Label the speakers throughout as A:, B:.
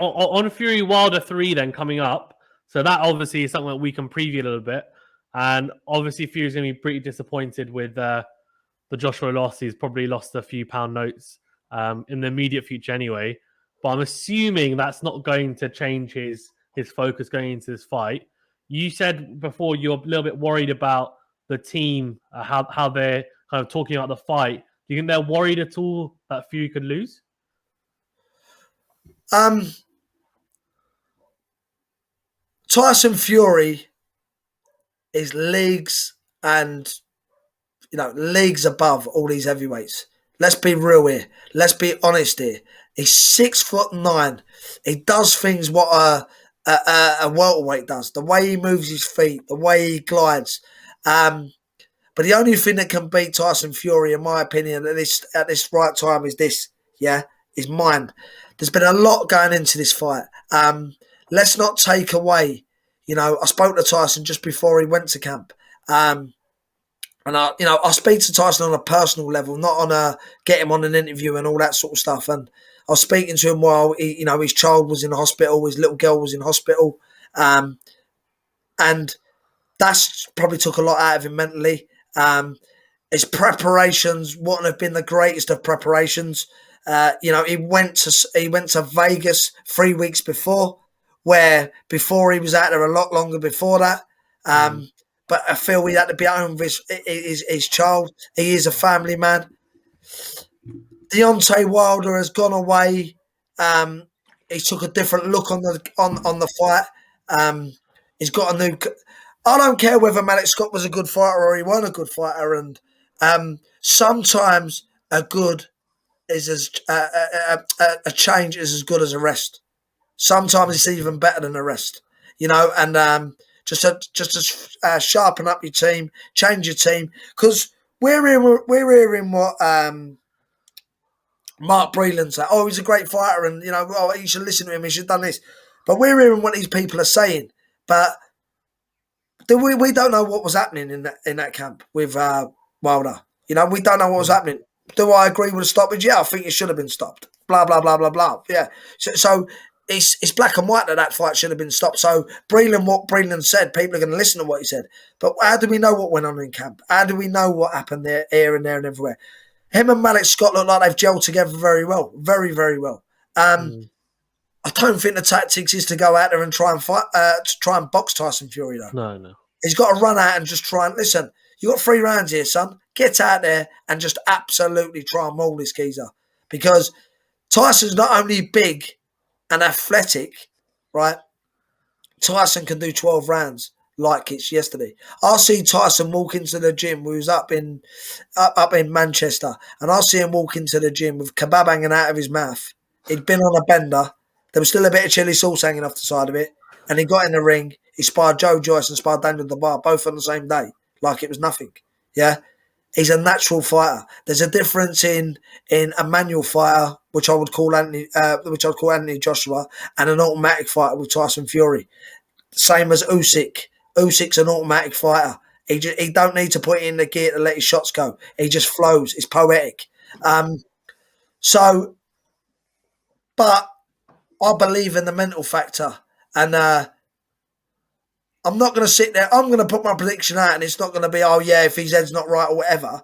A: on Fury Wilder 3 then coming up. So that obviously is something that we can preview a little bit. And obviously Fury's going to be pretty disappointed with the Joshua loss. He's probably lost a few pound notes in the immediate future anyway. But I'm assuming that's not going to change his focus going into this fight. You said before you're a little bit worried about the team, how they're kind of talking about the fight. Do you think they're worried at all that Fury could lose?
B: Tyson Fury is leagues above all these heavyweights. Let's be real here. Let's be honest here. He's 6'9". He does things what a welterweight does. The way he moves his feet, the way he glides. But the only thing that can beat Tyson Fury, in my opinion, at this right time is this. Yeah, his mind. There's been a lot going into this fight. Let's not take away. I spoke to Tyson just before he went to camp. And I speak to Tyson on a personal level, not on a get him on an interview and all that sort of stuff. And I was speaking to him while his child was in hospital, his little girl was in hospital, and that's probably took a lot out of him mentally. His preparations wouldn't have been the greatest of preparations. He went to Vegas 3 weeks before, where before he was out there a lot longer before that. But I feel he had to be at home with his child. He is a family man. Deontay Wilder has gone away. He took a different look on the fight. He's got a new. I don't care whether Malik Scott was a good fighter or he wasn't a good fighter, and sometimes a good is as a change is as good as a rest. Sometimes it's even better than a rest, and just to sharpen up your team, change your team, because we're hearing what Mark Breland said. Oh, he's a great fighter, and you should listen to him. He should have done this, but we're hearing what these people are saying, but we don't know what was happening in that camp with Wilder. We don't know what was happening. Do I agree with the stoppage? Yeah, I think it should have been stopped. Blah blah blah blah blah. Yeah. So it's black and white that fight should have been stopped. So what Breland said, people are going to listen to what he said. But how do we know what went on in camp? How do we know what happened there, here and there and everywhere? Him and Malik Scott look like they've gelled together very well, very very well. I don't think the tactics is to go out there and try and fight, to try and box Tyson Fury though.
A: No.
B: He's got to run out and just try and listen. You got 3 rounds here, son. Get out there and just absolutely try and maul this geezer, because Tyson's not only big and athletic, right? Tyson can do 12 rounds like it's yesterday. I see Tyson walk into the gym. We was up in Manchester, and I see him walk into the gym with kebab hanging out of his mouth. He'd been on a bender. There was still a bit of chili sauce hanging off the side of it, and he got in the ring. He sparred Joe Joyce and sparred Daniel Dubois, both on the same day, like it was nothing. Yeah, he's a natural fighter. There's a difference in a manual fighter, which I would call Anthony Joshua, and an automatic fighter with Tyson Fury. Same as Usyk. Usyk's an automatic fighter. He don't need to put it in the gear to let his shots go. He just flows. It's poetic. But I believe in the mental factor, and I'm not going to sit there. I'm going to put my prediction out, and it's not going to be, oh yeah, if his head's not right or whatever,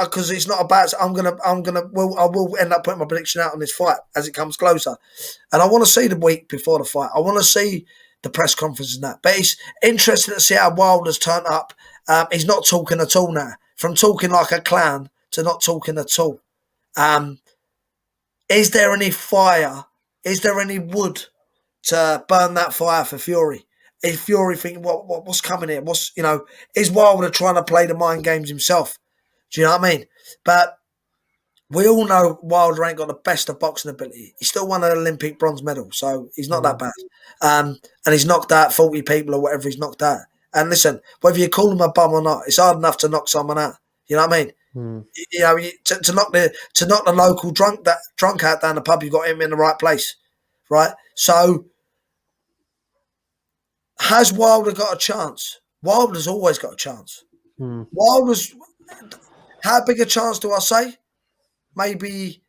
B: because it's not about. I will end up putting my prediction out on this fight as it comes closer, and I want to see the week before the fight. I want to see the press conference and that. But it's interesting to see how Wilder's turned up. He's not talking at all now. From talking like a clown to not talking at all. Is there any fire? Is there any wood to burn that fire for Fury? Is Fury thinking, what's coming here? Is Wilder trying to play the mind games himself? Do you know what I mean? But we all know Wilder ain't got the best of boxing ability. He still won an Olympic bronze medal, so he's not that bad. And he's knocked out 40 people or whatever he's knocked out. And listen, whether you call him a bum or not, it's hard enough to knock someone out. You know what I mean? To knock the local drunk out down the pub, you got him in the right place, right? So has Wilder got a chance? Wilder's always got a chance. How big a chance do I say? Maybe,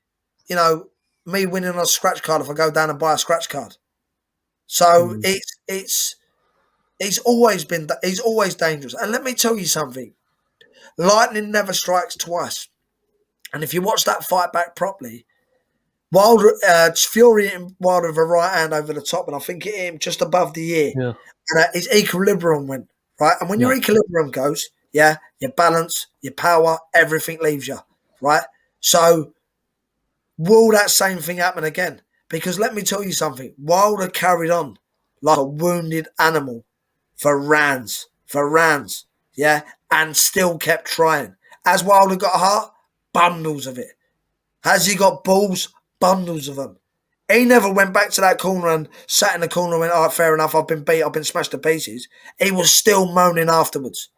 B: me winning on a scratch card if I go down and buy a scratch card. So he's always dangerous. And let me tell you something. Lightning never strikes twice. And if you watch that fight back properly, Wilder, Fury hit Wilder with a right hand over the top, and I think it hit him just above the ear.
A: Yeah.
B: And his equilibrium went, right? And when your equilibrium goes, your balance, your power, everything leaves you, right? So will that same thing happen again? Because let me tell you something. Wilder carried on like a wounded animal for rounds, yeah? And still kept trying. Has Wilder got a heart? Bundles of it. Has he got balls? Bundles of them. He never went back to that corner and sat in the corner and went, all right, fair enough, I've been beat, I've been smashed to pieces. He was still moaning afterwards.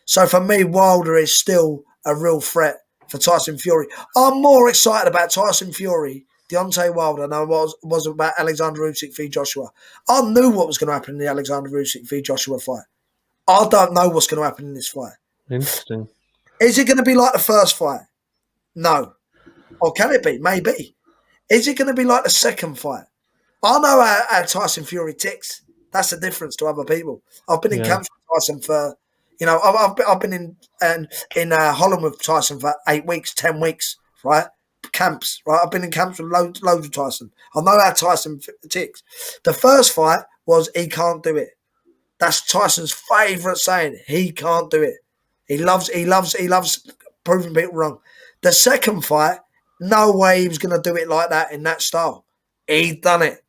B: So for me, Wilder is still a real threat for Tyson Fury. I'm more excited about Tyson Fury, Deontay Wilder, than I was about Alexander Usyk v Joshua. I knew what was going to happen in the Alexander Usyk v Joshua fight. I don't know what's going to happen in this fight.
A: Interesting.
B: Is it going to be like the first fight? No. Or can it be? Maybe. Is it going to be like the second fight? I know how Tyson Fury ticks. That's the difference to other people. I've been in camps with Tyson for, I've been in Holland with Tyson for 8 weeks, 10 weeks, right? Camps, right? I've been in camps with loads of Tyson. I know how Tyson ticks. The first fight was he can't do it. That's Tyson's favourite saying. He can't do it. He loves proving people wrong. The second fight, no way he was going to do it like that in that style. He done it.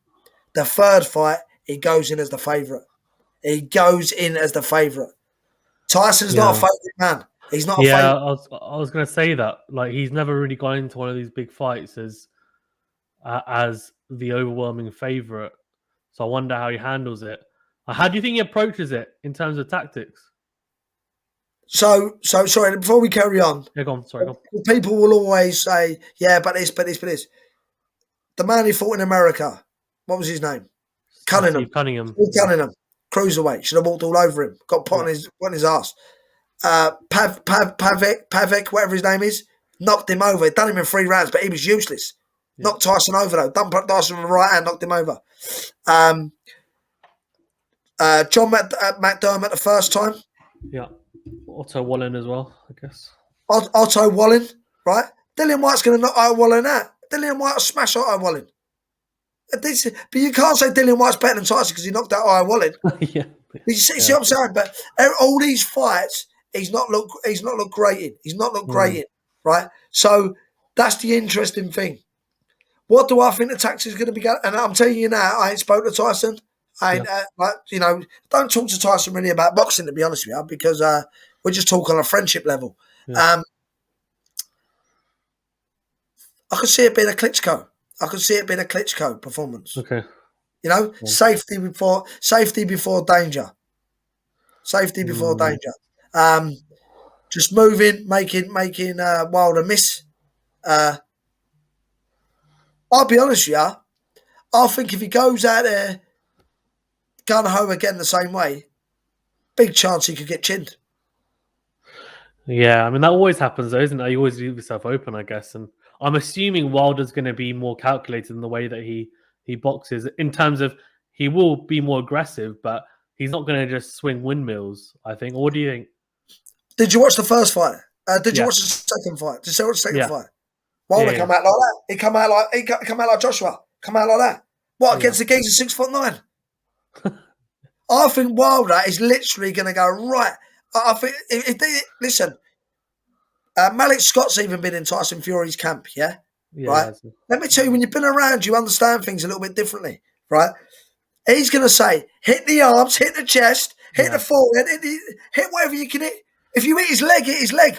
B: The third fight, he goes in as the favourite. Tyson's not a favourite man. He's not a favourite.
A: Yeah, I was going to say that. Like, he's never really gone into one of these big fights as the overwhelming favourite. So I wonder how he handles it. How do you think he approaches it in terms of tactics?
B: So sorry, before we carry on.
A: Yeah, go on. Sorry, go on.
B: People will always say, but this. The man who fought in America, what was his name? Cunningham. Cruiserweight. Should have walked all over him. Got put on his ass. Pavek, whatever his name is, knocked him over. Done him in 3 rounds, but he was useless. Yeah. Knocked Tyson over, though. Done Tyson with the right hand, knocked him over. John McDermott the first time.
A: Yeah. Otto Wallin as well, I guess.
B: Otto Wallin, right? Dillian White's going to knock Otto Wallin out. Dillian White will smash Otto Wallin. But you can't say Dillian White's better than Tyson because he knocked out Otto Wallin.
A: Yeah.
B: You see what I'm saying? But all these fights, he's not looked great in. He's not looked great in, right? So that's the interesting thing. What do I think the tactics is going to be? And I'm telling you now, I ain't spoke to Tyson. Don't talk to Tyson really about boxing, to be honest with you, because we just talk on a friendship level. Yeah. I could see it being a Klitschko. Performance.
A: Okay.
B: Safety before danger. Safety before danger. Just moving, making Wilder miss. I'll be honest with you. I think if he goes out there gun ho again the same way, big chance he could get chinned.
A: Yeah, I mean, that always happens though, isn't it? You always leave yourself open, I guess. And I'm assuming Wilder's going to be more calculated in the way that he boxes, in terms of he will be more aggressive, but he's not going to just swing windmills, I think. Or what do you think?
B: Did you watch the first fight? Did you watch the second fight? Did you watch the second fight? Wilder come out like that. He come out like Joshua. Come out like that. What, against the geezer 6'9"? I think Wilder is literally going to go right. I think listen. Malik Scott's even been in Tyson Fury's camp, right? Let me tell you, when you've been around, you understand things a little bit differently, right? He's going to say, hit the arms, hit the chest, hit the forehead, hit whatever you can hit. If you hit his leg.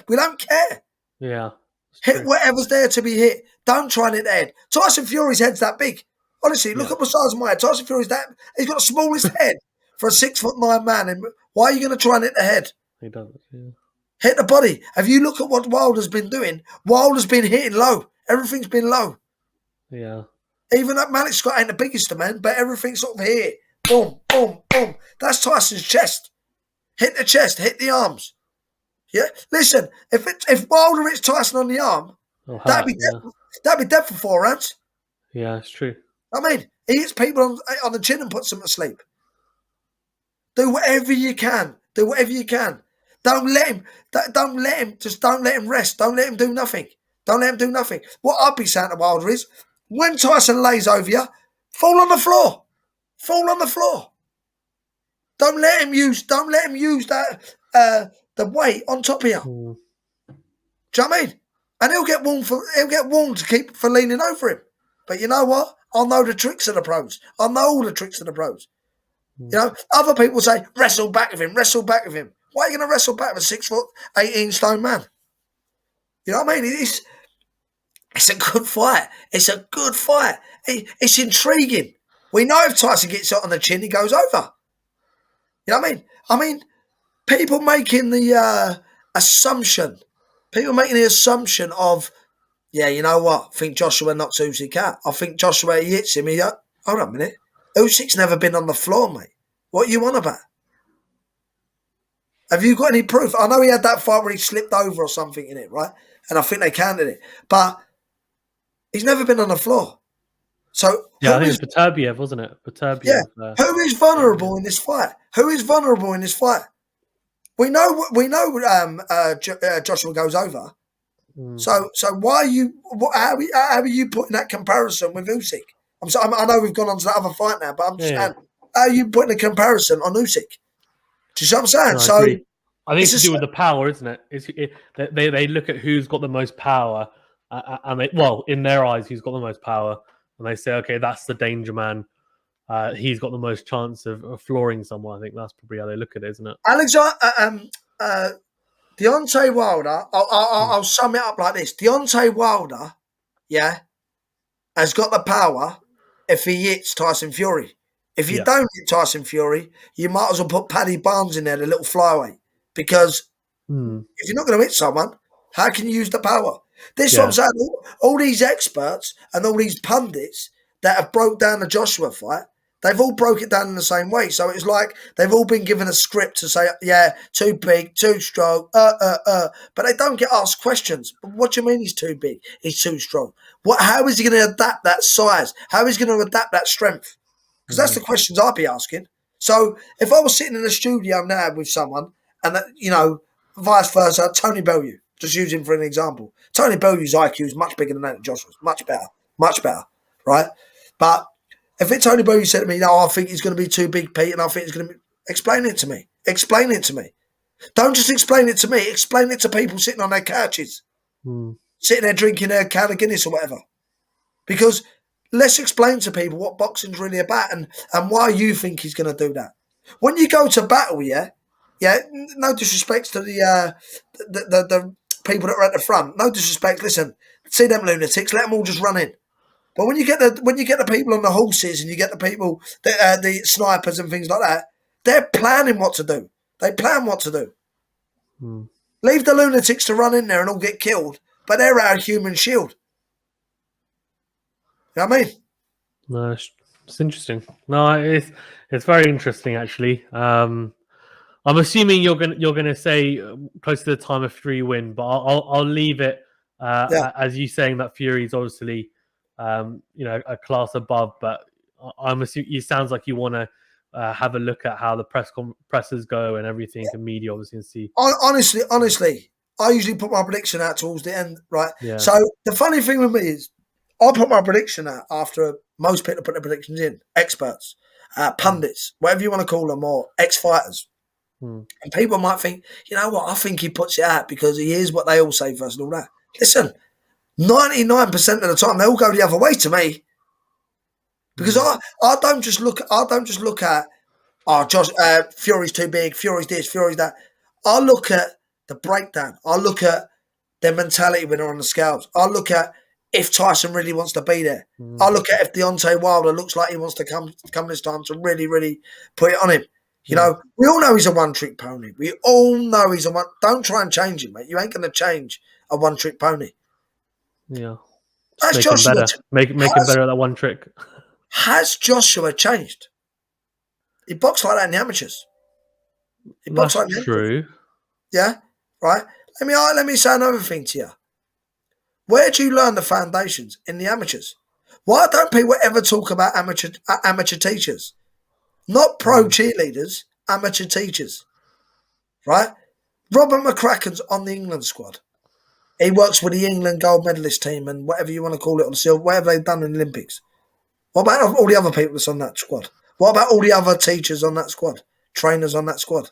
B: We don't care.
A: Yeah.
B: Hit whatever's there to be hit. Don't try and hit the head. Tyson Fury's head's that big. Honestly, look at the size of my head. Tyson Fury's he's got the smallest head for a 6'9" man. And why are you going to try and hit the head?
A: He doesn't. Yeah.
B: Hit the body. If you look at what Wilder's been doing, Wilder's been hitting low. Everything's been low.
A: Yeah.
B: Even that Malik Scott ain't the biggest of men, but everything's sort of hit. Boom, boom, boom. That's Tyson's chest. Hit the chest, hit the arms. Yeah. Listen, if Wilder hits Tyson on the arm, that'd be dead for 4 rounds.
A: Yeah, it's true.
B: I mean, he hits people on the chin and puts them to sleep. Do whatever you can. Do whatever you can. Don't let him. Don't let him. Just don't let him rest. Don't let him do nothing. Don't let him do nothing. What I'd be saying to Wilder is, when Tyson lays over you, fall on the floor. Fall on the floor. Don't let him use. Don't let him use that the weight on top of you.
A: Mm.
B: Do you know what I mean? And he'll get warned to keep for leaning over him. But you know what? I know the tricks of the pros. I know all the tricks of the pros. You know, other people say, wrestle back with him, wrestle back with him. Why are you going to wrestle back with a 6 foot, 18 stone man? You know what I mean? It's a good fight. It's a good fight. It's intriguing. We know if Tyson gets it on the chin, he goes over. You know what I mean? I mean, people making the assumption of, yeah, you know what? I think Joshua knocks Usyk out. I think Joshua, he hits him. Hold on a minute. Usyk's never been on the floor, mate. What are you on about? Have you got any proof? I know he had that fight where he slipped over or something in it, right? And I think they counted it. But he's never been on the floor. So
A: yeah, I think it's Beterbiev, wasn't it? Beterbiev.
B: Yeah. Who is vulnerable in this fight? Who is vulnerable in this fight? We know Joshua goes over. So why are you? How are you putting that comparison with Usyk? I know we've gone on to that other fight now, but I'm just saying, how are you putting a comparison on Usyk? Do you see what I'm saying?
A: No, I think it's to do with the power, isn't it? They look at who's got the most power, and in their eyes, who's got the most power, and they say, okay, that's the danger man. He's got the most chance of flooring someone. I think that's probably how they look at it, isn't it?
B: Deontay Wilder, I'll sum it up like this. Deontay Wilder, has got the power if he hits Tyson Fury. If you don't hit Tyson Fury, you might as well put Paddy Barnes in there, the little flyweight. Because if you're not going to hit someone, how can you use the power? This is what I'm saying. All these experts and all these pundits that have broke down the Joshua fight, they've all broke it down in the same way. So it's like they've all been given a script to say, too big, too strong, But they don't get asked questions. But what do you mean he's too big? He's too strong. How is he going to adapt that size? How is he going to adapt that strength? Because that's the questions I'd be asking. So if I was sitting in a studio now with someone and, vice versa, Tony Bellew, just use him for an example. Tony Bellew's IQ is much bigger than that of Joshua's. Much better, right? But if Tony Bellew said to me, no, I think he's going to be too big, Pete, and I think he's going to be... Explain it to me. Explain it to me. Don't just explain it to me. Explain it to people sitting on their couches. Sitting there drinking their can of Guinness or whatever. Because let's explain to people what boxing's really about and why you think he's going to do that. When you go to battle, no disrespect to the people that are at the front. No disrespect. Listen, see them lunatics. Let them all just run in. But when you get the people on the horses and you get the people, the snipers and things like that, they're planning what to do. They plan what to do. Leave the lunatics to run in there and all get killed, but they're our human shield. You know what I mean?
A: No, it's interesting. No, it's very interesting actually. I'm assuming you're gonna say close to the time of Fury win, but I'll leave it as you saying that Fury's obviously a class above. But I'm assuming it sounds like you want to have a look at how the presses go and everything, and media obviously, and see.
B: Honestly, I usually put my prediction out towards the end, right?
A: Yeah.
B: So the funny thing with me is, I put my prediction out after most people put their predictions in. Experts, pundits, whatever you want to call them, or ex-fighters. And people might think, you know what, I think he puts it out because he hears what they all say first and all that. Listen, 99% of the time they all go the other way to me. Because I don't just look at Fury's too big, Fury's this, Fury's that. I look at the breakdown. I look at their mentality when they're on the scales. I look at if Tyson really wants to be there. I look at if Deontay Wilder looks like he wants to come this time to really, really put it on him. You know, we all know he's a one-trick pony. We all know he's a one. Don't try and change him, mate. You ain't going to change a one-trick pony.
A: Yeah.
B: That's
A: make
B: Joshua.
A: Him better. Make him better at that one trick.
B: Has Joshua changed? He boxed like that in the amateurs. He boxed like that.
A: True.
B: Yeah, right. Let me say another thing to you. Where do you learn the foundations in the amateurs? Why don't people ever talk about amateur teachers? Not pro cheerleaders, amateur teachers. Right? Robert McCracken's on the England squad. He works with the England gold medalist team and whatever you want to call it, on silver, whatever they've done in the Olympics. What about all the other people that's on that squad? What about all the other teachers on that squad? Trainers on that squad?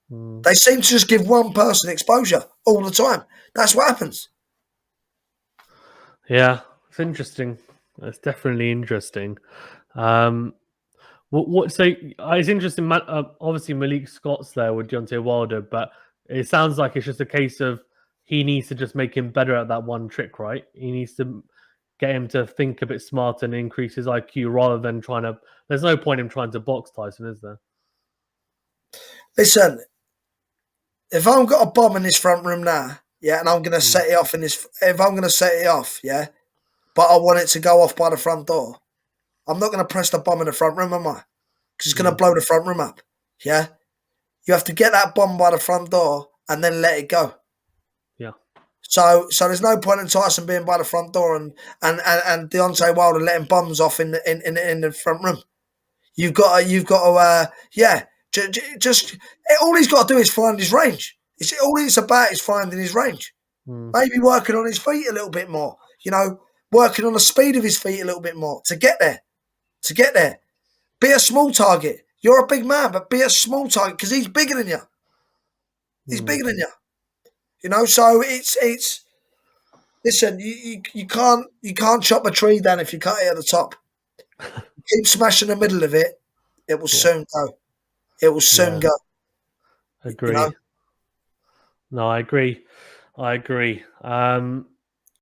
B: They seem to just give one person exposure all the time. That's what happens.
A: Yeah, it's interesting. It's definitely interesting. So it's interesting. Obviously, Malik Scott's there with Deontay Wilder, but it sounds like it's just a case of he needs to just make him better at that one trick, right? He needs to get him to think a bit smarter and increase his IQ rather than trying to. There's no point in trying to box Tyson, is there?
B: Listen, if I've got a bomb in this front room now, yeah, and I'm going to set it off if I'm going to set it off, yeah, but I want it to go off by the front door, I'm not going to press the bomb in the front room, am I? Because it's going to blow the front room up, yeah? You have to get that bomb by the front door and then let it go.
A: Yeah.
B: So there's no point in Tyson being by the front door and Deontay Wilder letting bombs off in the front room. You've got to just all he's got to do is find his range. All it's about is finding his range. Maybe working on his feet a little bit more. Working on the speed of his feet a little bit more to get there. Be a small target. You're a big man, but be a small target because he's bigger than you. He's bigger than you. So it's listen, you can't chop a tree down if you cut it at the top. Keep smashing the middle of it, it will soon go. It will soon go.
A: Agree. No, I agree.